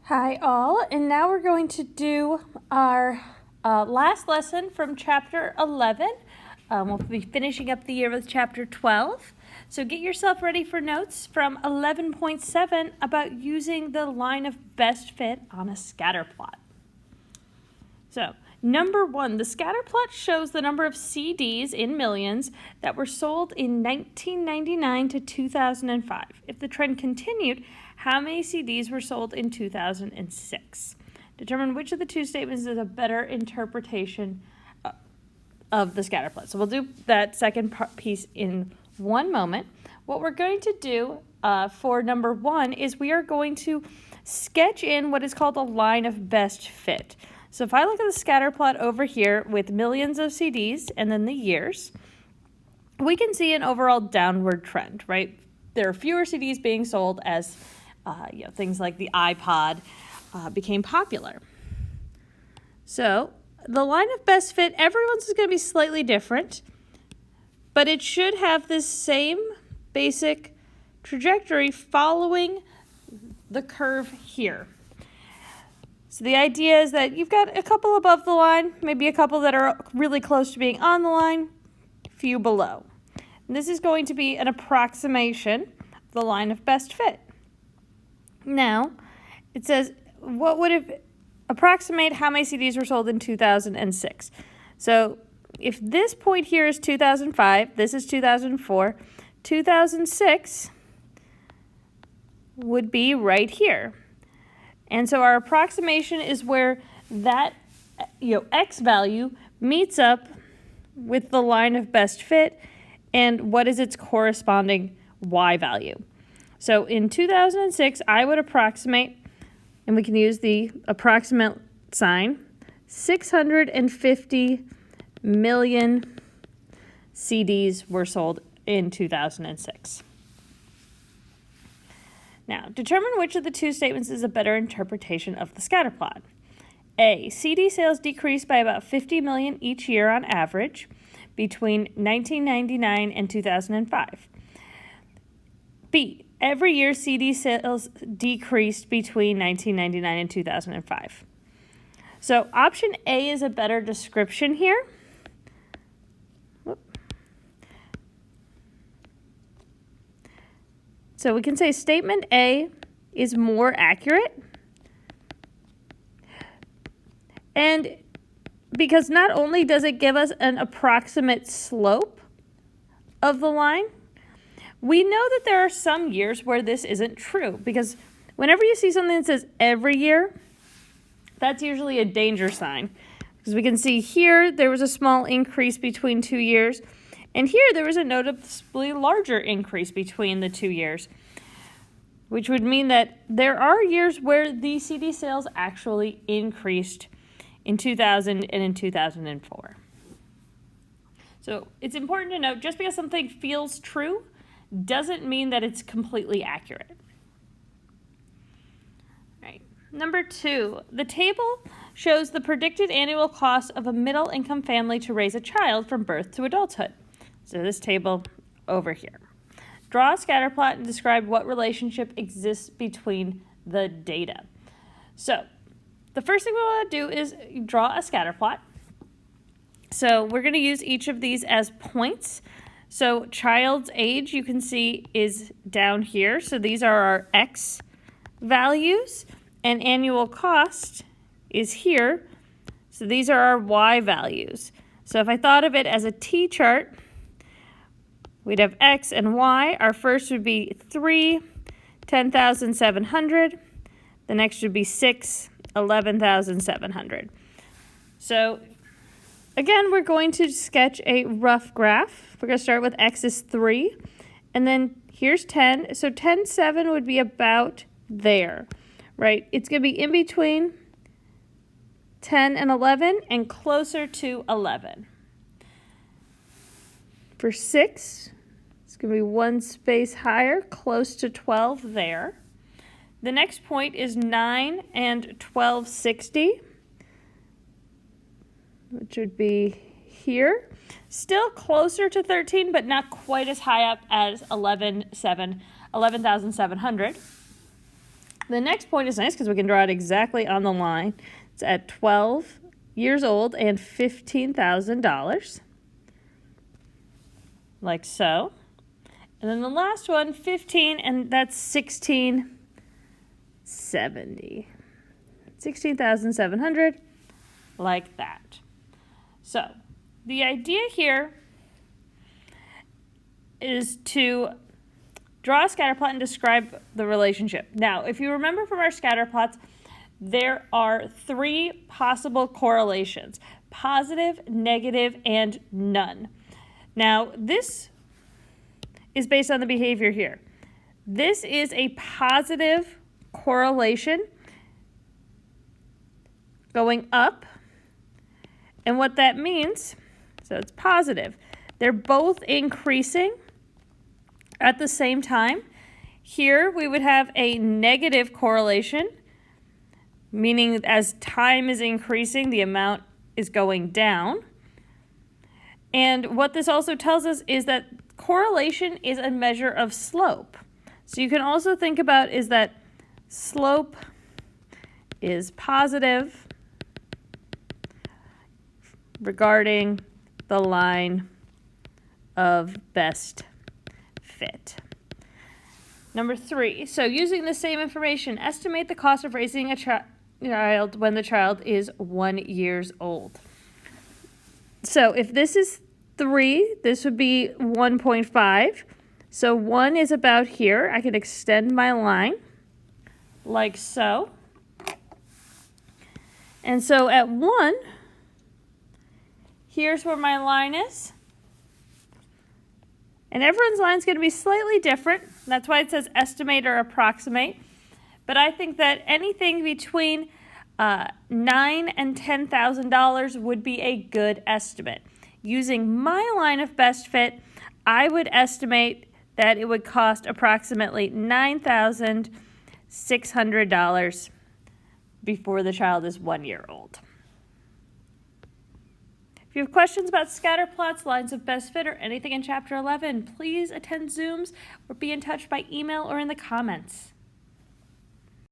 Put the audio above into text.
Hi all, and now we're going to do our last lesson from chapter 11. We'll be finishing up the year with chapter 12. So get yourself ready for notes from 11.7 about using the line of best fit on a scatter plot. So, number 1, the scatter plot shows the number of CDs in millions that were sold in 1999 to 2005. If the trend continued, how many CDs were sold in 2006? Determine which of the two statements is a better interpretation of the scatter plot. So we'll do that second piece in one moment. What we're going to do for number 1 is we are going to sketch in what is called a line of best fit. So if I look at the scatter plot over here with millions of CDs and then the years, we can see an overall downward trend, right? There are fewer CDs being sold as things like the iPod became popular. So the line of best fit, everyone's is going to be slightly different, but it should have this same basic trajectory following the curve here. So the idea is that you've got a couple above the line, maybe a couple that are really close to being on the line, few below. And this is going to be an approximation of the line of best fit. Now, it says, what would it approximate how many CDs were sold in 2006? So if this point here is 2005, this is 2004, 2006 would be right here. And so our approximation is where that X value meets up with the line of best fit and what is its corresponding Y value. So in 2006, I would approximate, and we can use the approximate sign, 650 million CDs were sold in 2006. Now, determine which of the two statements is a better interpretation of the scatter plot. A, CD sales decreased by about 50 million each year on average between 1999 and 2005. B, every year CD sales decreased between 1999 and 2005. So option A is a better description here. So we can say statement A is more accurate. And because not only does it give us an approximate slope of the line, we know that there are some years where this isn't true. Because whenever you see something that says every year, that's usually a danger sign. Because we can see here there was a small increase between 2 years. And here there was a noticeably larger increase between the 2 years, which would mean that there are years where the CD sales actually increased in 2000 and in 2004. So it's important to note, just because something feels true doesn't mean that it's completely accurate. All right. Number 2, the table shows the predicted annual cost of a middle-income family to raise a child from birth to adulthood. So this table over here. Draw a scatter plot and describe what relationship exists between the data. So the first thing we want to do is draw a scatter plot. So we're going to use each of these as points. So child's age, you can see, is down here. So these are our X values, and annual cost is here. So these are our Y values. So if I thought of it as a T chart, we'd have X and Y. Our first would be 3, 10,700. The next would be 6, 11,700. So again, we're going to sketch a rough graph. We're going to start with X is 3, and then here's 10. So 10, 7 would be about there, right? It's going to be in between 10 and 11 and closer to 11. For 6, it's going to be one space higher, close to 12 there. The next point is 9 and 1260, which would be here. Still closer to 13, but not quite as high up as 11,700. The next point is nice because we can draw it exactly on the line. It's at 12 years old and $15,000, like so. And then the last one, 15, and that's 1670. 16,700, like that. So the idea here is to draw a scatter plot and describe the relationship. Now, if you remember from our scatter plots, there are 3 possible correlations: positive, negative, and none. Now, this is based on the behavior here. This is a positive correlation going up. And what that means, so it's positive, they're both increasing at the same time. Here we would have a negative correlation, meaning as time is increasing, the amount is going down. And what this also tells us is that correlation is a measure of slope. So you can also think about is that slope is positive regarding the line of best fit. Number 3, so using the same information, estimate the cost of raising a child when the child is 1 year old. So if this is 3, this would be 1.5. So 1 is about here. I can extend my line like so. And so at 1, here's where my line is. And everyone's line is going to be slightly different. That's why it says estimate or approximate. But I think that anything between $9,000 and $10,000 would be a good estimate. Using my line of best fit, I would estimate that it would cost approximately $9,600 before the child is 1 year old. If you have questions about scatter plots, lines of best fit, or anything in Chapter 11, please attend Zooms or be in touch by email or in the comments.